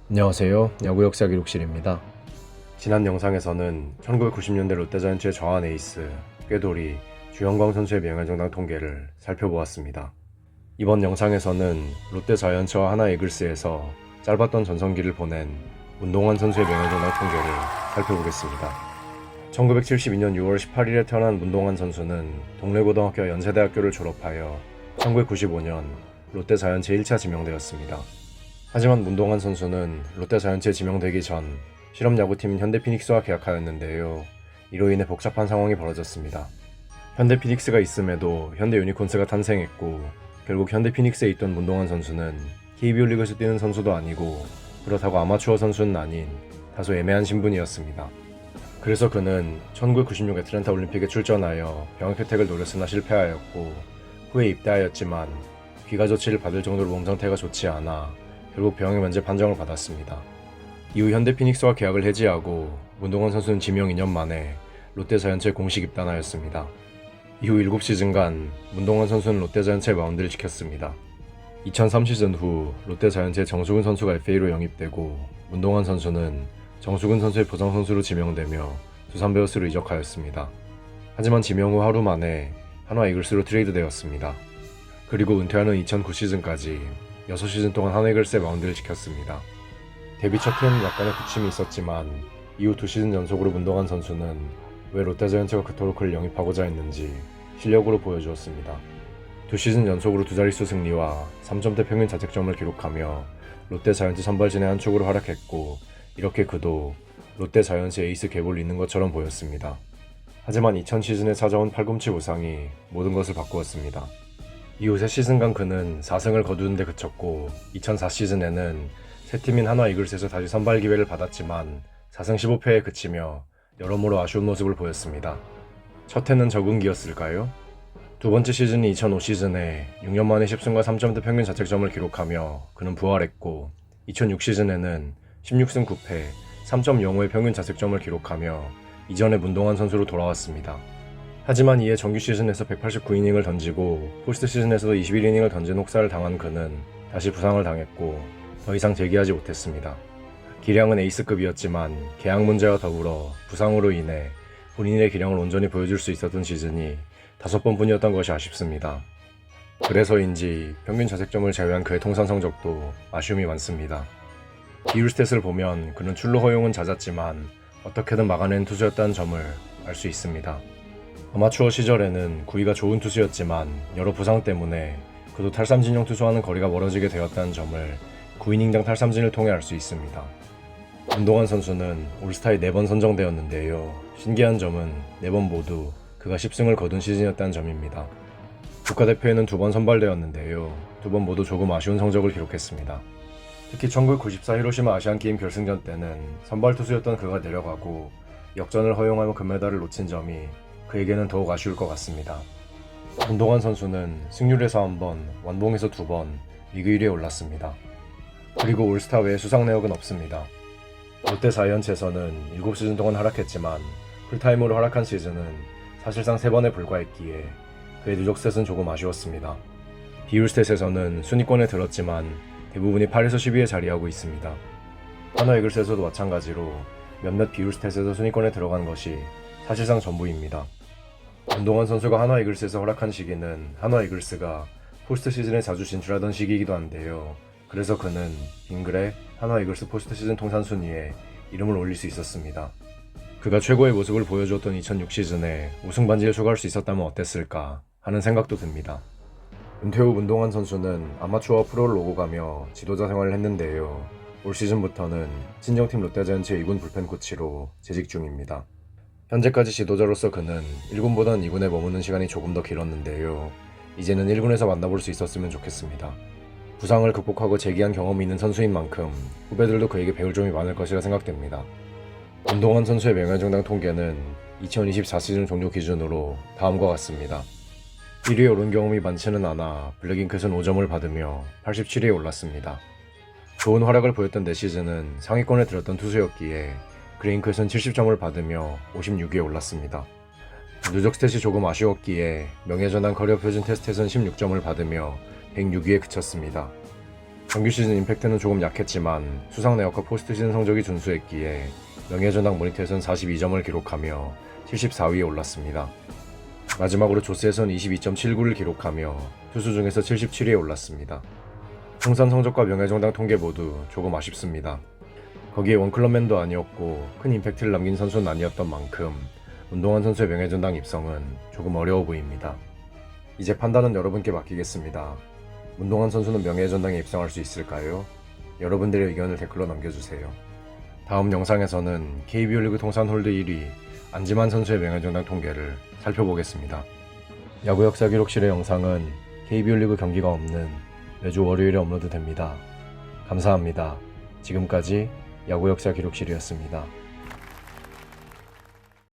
안녕하세요. 야구 역사 기록실입니다. 지난 영상에서는 1990년대 롯데자이언츠의 좌완 에이스 꾀돌이 주영광 선수의 명예정당 통계를 살펴보았습니다. 이번 영상에서는 롯데자이언츠와 하나 이글스에서 짧았던 전성기를 보낸 문동환 선수의 명예정당 통계를 살펴보겠습니다. 1972년 6월 18일에 태어난 문동환 선수는 동래고등학교 연세대학교를 졸업하여 1995년 롯데자이언츠에 1차 지명되었습니다. 하지만 문동환 선수는 롯데자이언츠에 지명되기 전 실업야구팀인 현대피닉스와 계약하였는데요. 이로 인해 복잡한 상황이 벌어졌습니다. 현대피닉스가 있음에도 현대유니콘스가 탄생했고 결국 현대피닉스에 있던 문동환 선수는 KBO 리그에서 뛰는 선수도 아니고 그렇다고 아마추어 선수는 아닌 다소 애매한 신분이었습니다. 그래서 그는 1996 애틀랜타 올림픽에 출전하여 병역 혜택을 노렸으나 실패하였고 후에 입대하였지만 귀가 조치를 받을 정도로 몸 상태가 좋지 않아 결국 병역 면제 판정을 받았습니다. 이후 현대피닉스와 계약을 해지하고 문동환 선수는 지명 2년 만에 롯데자이언츠에 공식 입단하였습니다. 이후 7시즌간 문동환 선수는 롯데자이언츠의 마운드를 지켰습니다. 2003 시즌 후 롯데자이언츠에 정수근 선수가 FA로 영입되고 문동환 선수는 정수근 선수의 보상 선수로 지명되며 두산 베어스로 이적하였습니다. 하지만 지명 후 하루 만에 한화 이글스로 트레이드되었습니다. 그리고 은퇴하는 2009 시즌까지 6시즌 동안 한화 이글스의 마운드를 지켰습니다. 데뷔 첫 해에는 약간의 부침이 있었지만 이후 2시즌 연속으로 문동환 선수는 왜 롯데자이언츠가 그토록 그를 영입하고자 했는지 실력으로 보여주었습니다. 2시즌 연속으로 두 자릿수 승리와 3점대 평균 자책점을 기록하며 롯데자이언츠 선발진의 한 축으로 활약했고 이렇게 그도 롯데자이언츠 에이스 계보를 잇는 것처럼 보였습니다. 하지만 2000 시즌에 찾아온 팔꿈치 부상이 모든 것을 바꾸었습니다. 이후 3시즌간 그는 4승을 거두는 데 그쳤고 2004 시즌에는 새 팀인 한화 이글스에서 다시 선발 기회를 받았지만 4승 15패에 그치며 여러모로 아쉬운 모습을 보였습니다. 첫 해는 적응기였을까요? 두 번째 시즌인 2005 시즌에 6년 만에 10승과 3점대 평균 자책점을 기록하며 그는 부활했고 2006 시즌에는 16승 9패 3.05의 평균 자책점을 기록하며 이전의 문동환 선수로 돌아왔습니다. 하지만 이에 정규 시즌에서 189이닝을 던지고 포스트 시즌에서도 21이닝을 던진 혹사를 당한 그는 다시 부상을 당했고 더 이상 재기하지 못했습니다. 기량은 에이스급이었지만 계약 문제와 더불어 부상으로 인해 본인의 기량을 온전히 보여줄 수 있었던 시즌이 5번뿐이었던 것이 아쉽습니다. 그래서인지 평균 자책점을 제외한 그의 통산 성적도 아쉬움이 많습니다. 비율 스탯을 보면 그는 출루 허용은 잦았지만 어떻게든 막아낸 투수였다는 점을 알 수 있습니다. 아마추어 시절에는 구위가 좋은 투수였지만 여러 부상 때문에 그도 탈삼진용 투수와는 거리가 멀어지게 되었다는 점을 9이닝당 탈삼진을 통해 알 수 있습니다. 문동환 선수는 올스타에 4번 선정되었는데요. 신기한 점은 4번 모두 그가 10승을 거둔 시즌이었다는 점입니다. 국가대표에는 2번 선발되었는데요. 2번 모두 조금 아쉬운 성적을 기록했습니다. 특히 1994 히로시마 아시안게임 결승전 때는 선발 투수였던 그가 내려가고 역전을 허용하며 금메달을 놓친 점이 그에게는 더욱 아쉬울 것 같습니다. 문동환 선수는 승률에서 1번, 완봉에서 2번, 리그 1위에 올랐습니다. 그리고 올스타 외에 수상 내역은 없습니다. 롯데자이언츠에서는 7시즌 동안 활약했지만 풀타임으로 활약한 시즌은 사실상 3번에 불과했기에 그의 누적 스탯은 조금 아쉬웠습니다. 비율 스탯에서는 순위권에 들었지만 대부분이 8에서 10위에 자리하고 있습니다. 한화 이글스에서도 마찬가지로 몇몇 비율 스탯에서 순위권에 들어간 것이 사실상 전부입니다. 문동환 선수가 한화 이글스에서 활약한 시기는 한화 이글스가 포스트 시즌에 자주 진출하던 시기이기도 한데요. 그래서 그는 빙글에 한화 이글스 포스트 시즌 통산 순위에 이름을 올릴 수 있었습니다. 그가 최고의 모습을 보여주었던 2006 시즌에 우승 반지를 추가할 수 있었다면 어땠을까 하는 생각도 듭니다. 은퇴 후 문동환 선수는 아마추어와 프로를 오고 가며 지도자 생활을 했는데요. 올 시즌부터는 친정팀 롯데자이언츠의 2군 불펜 코치로 재직 중입니다. 현재까지 지도자로서 그는 1군보다는 2군에 머무는 시간이 조금 더 길었는데요. 이제는 1군에서 만나볼 수 있었으면 좋겠습니다. 부상을 극복하고 재기한 경험이 있는 선수인 만큼 후배들도 그에게 배울 점이 많을 것이라 생각됩니다. 문동환 선수의 명예정당 통계는 2024 시즌 종료 기준으로 다음과 같습니다. 1위에 오른 경험이 많지는 않아 블랙잉크에서는 5점을 받으며 87위에 올랐습니다. 좋은 활약을 보였던 4시즌은 상위권에 들었던 투수였기에 그레인크에서는 70점을 받으며 56위에 올랐습니다. 누적 스탯이 조금 아쉬웠기에 명예전당 커리어 표준 테스트에서는 16점을 받으며 106위에 그쳤습니다. 정규 시즌 임팩트는 조금 약했지만 수상 내역과 포스트 시즌 성적이 준수했기에 명예전당 모니터에서는 42점을 기록하며 74위에 올랐습니다. 마지막으로 조스에서는 22.79를 기록하며 투수 중에서 77위에 올랐습니다. 통산 성적과 명예정당 통계 모두 조금 아쉽습니다. 거기에 원클럽맨도 아니었고 큰 임팩트를 남긴 선수는 아니었던 만큼 문동환 선수의 명예전당 입성은 조금 어려워 보입니다. 이제 판단은 여러분께 맡기겠습니다. 문동환 선수는 명예전당에 입성할 수 있을까요? 여러분들의 의견을 댓글로 남겨주세요. 다음 영상에서는 KBO 리그 통산 홀드 1위 안지만 선수의 명예전당 통계를 살펴보겠습니다. 야구 역사 기록실의 영상은 KBO 리그 경기가 없는 매주 월요일에 업로드됩니다. 감사합니다. 지금까지 야구 역사 기록실이었습니다.